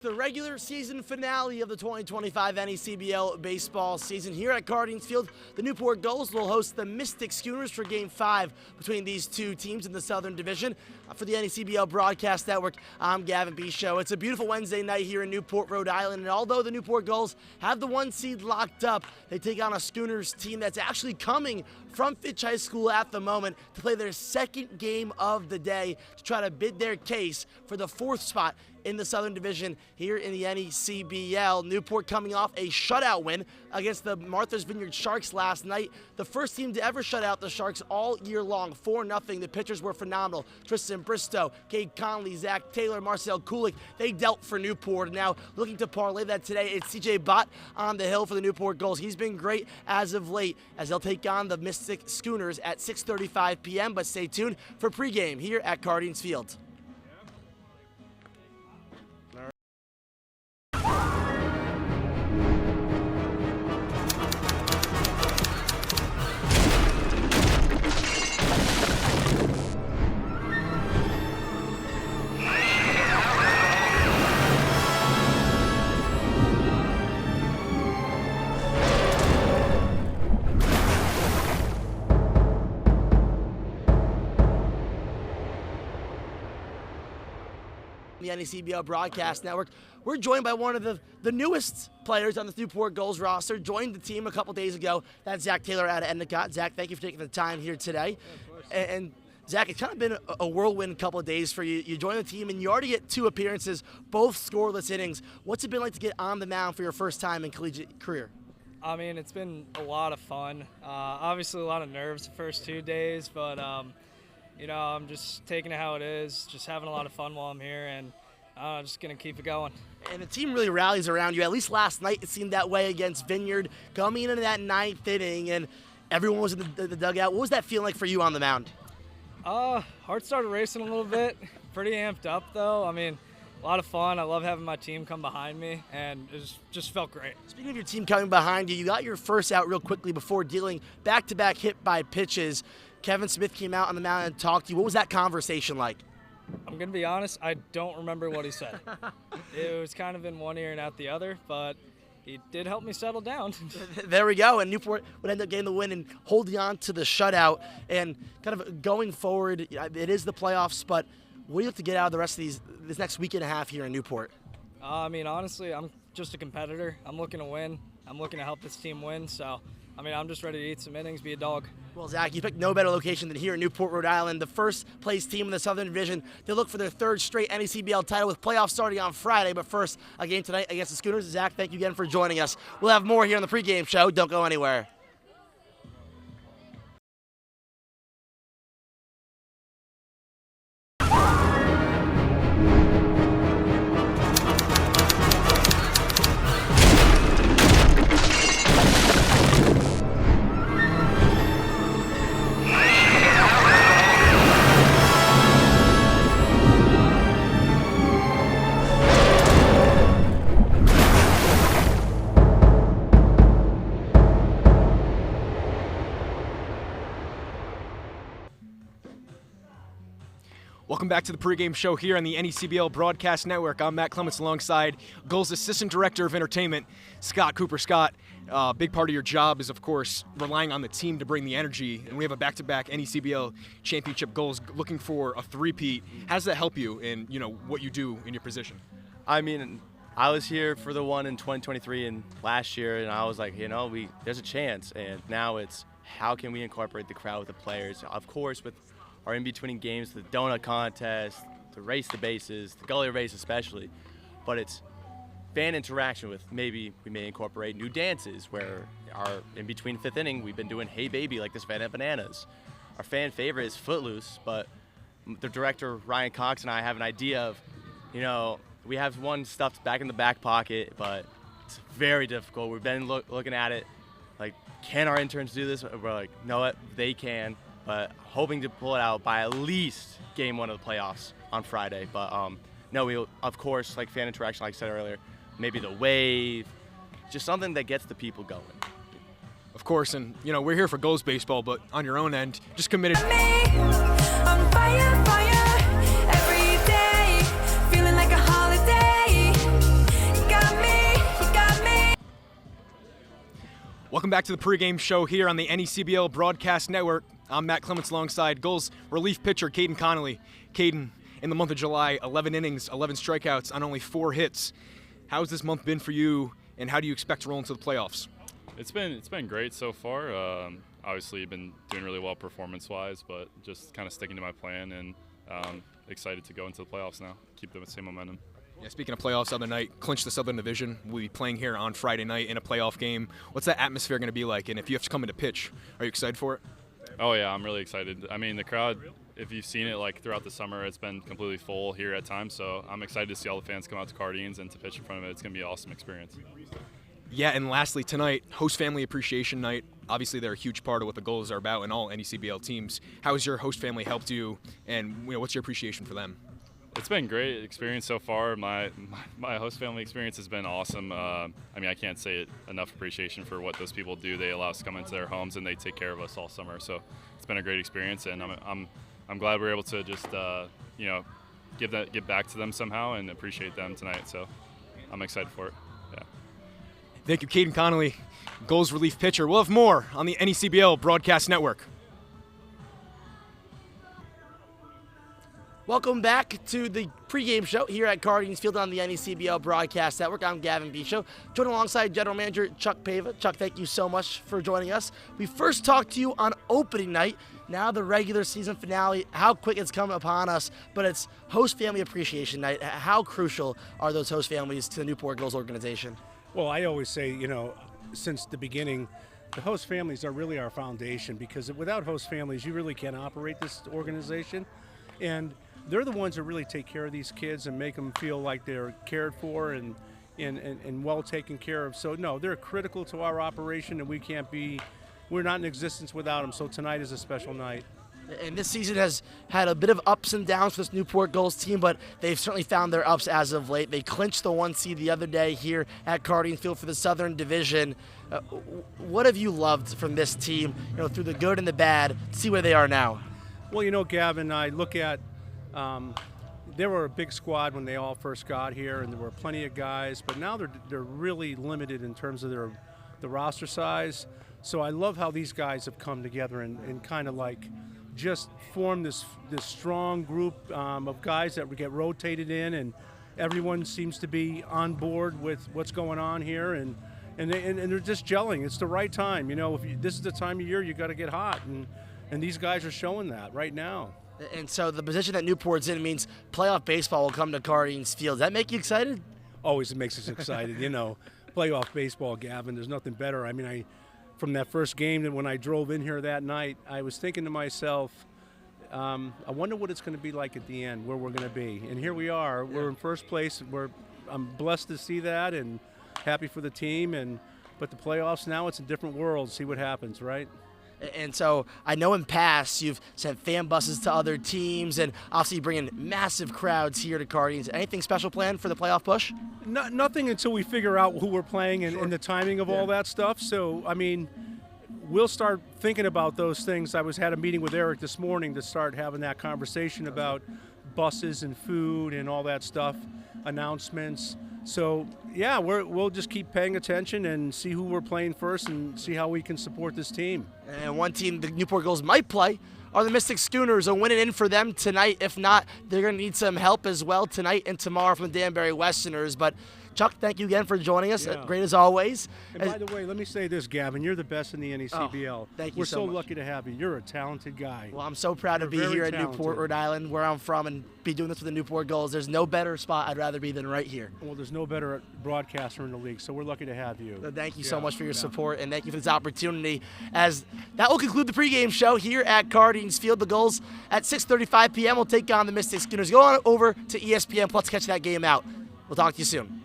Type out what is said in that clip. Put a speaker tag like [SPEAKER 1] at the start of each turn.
[SPEAKER 1] The regular season finale of the 2025 NECBL baseball season here at Guardians Field. The Newport Gulls will host the Mystic Schooners for Game 5 between these two teams in the Southern Division. For the NECBL Broadcast Network, I'm Gavin Bishow. It's a beautiful Wednesday night here in Newport, Rhode Island, and although the Newport Gulls have the 1 seed locked up, they take on a Schooners team that's actually coming from Fitch High School at the moment to play their second game of the day to try to bid their case for the 4th spot in the Southern Division here in the NECBL. Newport coming off a shutout win against the Martha's Vineyard Sharks last night. The first team to ever shut out the Sharks all year long, 4-0. The pitchers were phenomenal. Tristan Bristow, Cade Conley, Zach Taylor, Marcel Kulik, they dealt for Newport. Now looking to parlay that today, it's CJ Bott on the hill for the Newport Gulls. He's been great as of late as they'll take on the Mystic Schooners at 6:35 p.m. But stay tuned for pregame here at Guardians Field. The NECBL Broadcast Network. We're joined by one of the newest players on the Newport Gulls roster. Joined the team a couple days ago. That's Zach Taylor out of Endicott. Zach, thank you for taking the time here today. Yeah, and Zach, it's kind of been a whirlwind couple of days for you. You joined the team and you already get 2 appearances, both scoreless innings. What's it been like to get on the mound for your first time in collegiate career?
[SPEAKER 2] I mean, it's been a lot of fun. Obviously a lot of nerves the first 2 days, but you know, I'm just taking it how it is, just having a lot of fun while I'm here, and I'm just going to keep it going.
[SPEAKER 1] And the team really rallies around you. At least last night it seemed that way against Vineyard, coming into that 9th inning, and everyone was in the dugout. What was that feeling like for you on the mound?
[SPEAKER 2] Heart started racing a little bit. Pretty amped up, though. I mean, a lot of fun. I love having my team come behind me, and it just felt great. Speaking
[SPEAKER 1] of your team coming behind you, you got your first out real quickly before dealing back-to-back hit-by pitches. Kevin Smith came out on the mound and talked to you. What was that conversation like?
[SPEAKER 2] I'm going to be honest, I don't remember what he said. It was kind of in one ear and out the other, but he did help me settle down.
[SPEAKER 1] There we go, and Newport would end up getting the win and holding on to the shutout. And kind of going forward, it is the playoffs, but what do you have to get out of the rest of this next week and a half here in Newport?
[SPEAKER 2] I mean, honestly, I'm just a competitor. I'm looking to win. I'm looking to help this team win, so I mean, I'm just ready to eat some innings, be a dog.
[SPEAKER 1] Well, Zach, you picked no better location than here in Newport, Rhode Island. The first place team in the Southern Division. They look for their 3rd straight NECBL title with playoffs starting on Friday. But first, a game tonight against the Schooners. Zach, thank you again for joining us. We'll have more here on the pregame show. Don't go anywhere.
[SPEAKER 3] Welcome back to the pregame show here on the NECBL Broadcast Network. I'm Matt Clements alongside Gulls Assistant Director of Entertainment, Scott Cooper. Scott, a big part of your job is, of course, relying on the team to bring the energy, and we have a back-to-back NECBL championship Gulls looking for a three-peat. How does that help you in, what you do in your position?
[SPEAKER 4] I mean, I was here for the one in 2023 and last year, and I was like, there's a chance, and now it's how can we incorporate the crowd with the players? Of course, with our in-between games, the donut contest, the race the bases, the gully race especially, but it's fan interaction with maybe we may incorporate new dances where our in-between 5th inning, we've been doing Hey Baby like this Van at Bananas. Our fan favorite is Footloose, but the director, Ryan Cox, and I have an idea of, we have one stuffed back in the back pocket, but it's very difficult. We've been looking at it, like, can our interns do this? We're like, no, what they can. But hoping to pull it out by at least game 1 of the playoffs on Friday. But no, we of course, like fan interaction, like I said earlier, maybe the wave, just something that gets the people going.
[SPEAKER 3] Of course, and we're here for Gulls baseball, but on your own end, just committed.
[SPEAKER 5] On fire, fire, every day, feeling like a holiday.
[SPEAKER 3] Welcome back to the pregame show here on the NECBL Broadcast Network. I'm Matt Clements alongside Gulls relief pitcher Caden Connolly. Caden, in the month of July, 11 innings, 11 strikeouts on only 4 hits. How's this month been for you, and how do you expect to roll into the playoffs?
[SPEAKER 6] It's been great so far. Obviously, been doing really well performance-wise, but just kind of sticking to my plan, and excited to go into the playoffs now. Keep the same momentum.
[SPEAKER 3] Yeah, speaking of playoffs, the other night, clinched the Southern Division. We'll be playing here on Friday night in a playoff game. What's that atmosphere going to be like? And if you have to come in to pitch, are you excited for it?
[SPEAKER 6] Oh yeah, I'm really excited. I mean, the crowd, if you've seen it like throughout the summer, it's been completely full here at times. So I'm excited to see all the fans come out to Cardines and to pitch in front of it. It's going to be an awesome experience.
[SPEAKER 3] Yeah, and lastly, tonight, Host Family Appreciation Night. Obviously, they're a huge part of what the Gulls are about and all NECBL teams. How has your host family helped you, and what's your appreciation for them?
[SPEAKER 6] It's been a great experience so far. My host family experience has been awesome. I mean, I can't say enough appreciation for what those people do. They allow us to come into their homes and they take care of us all summer. So it's been a great experience, and I'm glad we're able to just give back to them somehow and appreciate them tonight. So I'm excited for it. Yeah.
[SPEAKER 3] Thank you, Caden Connolly, Gulls relief pitcher. We'll have more on the NECBL Broadcast Network.
[SPEAKER 1] Welcome back to the pregame show here at Cardines Field on the NECBL Broadcast Network. I'm Gavin Bisho, joined alongside General Manager Chuck Pava. Chuck, thank you so much for joining us. We first talked to you on opening night, now the regular season finale, how quick it's come upon us, but it's Host Family Appreciation Night. How crucial are those host families to the Newport Gulls organization?
[SPEAKER 7] Well, I always say, since the beginning, the host families are really our foundation, because without host families, you really can't operate this organization. And they're the ones that really take care of these kids and make them feel like they're cared for and well taken care of. So, no, they're critical to our operation, and we're not in existence without them. So tonight is a special night.
[SPEAKER 1] And this season has had a bit of ups and downs for this Newport Gulls team, but they've certainly found their ups as of late. They clinched the 1 seed the other day here at Cardines Field for the Southern Division. What have you loved from this team, through the good and the bad, to see where they are now?
[SPEAKER 7] Well, Gavin, I look at they were a big squad when they all first got here, and there were plenty of guys, but now they're really limited in terms of the roster size. So I love how these guys have come together and kind of like just form this strong group of guys that we get rotated in, and everyone seems to be on board with what's going on here, and they're just gelling. It's the right time. This is the time of year you got to get hot, and these guys are showing that right now.
[SPEAKER 1] And so the position that Newport's in means playoff baseball will come to Cardines Field. Does that make you excited?
[SPEAKER 7] Always, it makes us excited. Playoff baseball, Gavin, there's nothing better. I mean, from that first game, and when I drove in here that night, I was thinking to myself, I wonder what it's going to be like at the end, where we're going to be. And here we are. We're in first place. I'm blessed to see that and happy for the team. But the playoffs now, it's a different world. See what happens, right?
[SPEAKER 1] And so I know in past you've sent fan buses to other teams and obviously bringing massive crowds here to Cardines. Anything special planned for the playoff push?
[SPEAKER 7] Nothing until we figure out who we're playing and the timing of all that stuff. So, I mean, we'll start thinking about those things. I had a meeting with Eric this morning to start having that conversation about buses and food and all that stuff, announcements. So, yeah, we'll just keep paying attention and see who we're playing first and see how we can support this team.
[SPEAKER 1] And one team the Newport Gulls might play are the Mystic Schooners. A win and in for them tonight. If not, they're going to need some help as well tonight and tomorrow from the Danbury Westerners. But Chuck, thank you again for joining us.
[SPEAKER 7] Yeah.
[SPEAKER 1] Great as always.
[SPEAKER 7] And by the way, let me say this, Gavin. You're the best in the NECBL.
[SPEAKER 1] Thank you
[SPEAKER 7] We're
[SPEAKER 1] so much.
[SPEAKER 7] lucky to have you. You're a talented guy.
[SPEAKER 1] Well, I'm so proud to be
[SPEAKER 7] You're
[SPEAKER 1] here
[SPEAKER 7] very
[SPEAKER 1] at Newport,
[SPEAKER 7] talented.
[SPEAKER 1] Rhode Island, where I'm from, and be doing this with the Newport Gulls. There's no better spot I'd rather be than right here.
[SPEAKER 7] Well, there's no better broadcaster in the league, so we're lucky to have you.
[SPEAKER 1] So thank you so much for your support, and thank you for this opportunity. As that will conclude the pregame show here at Cardines Field. The Gulls at 6:35 p.m. will take on the Mystic Schooners. Go on over to ESPN Plus to catch that game out. We'll talk to you soon.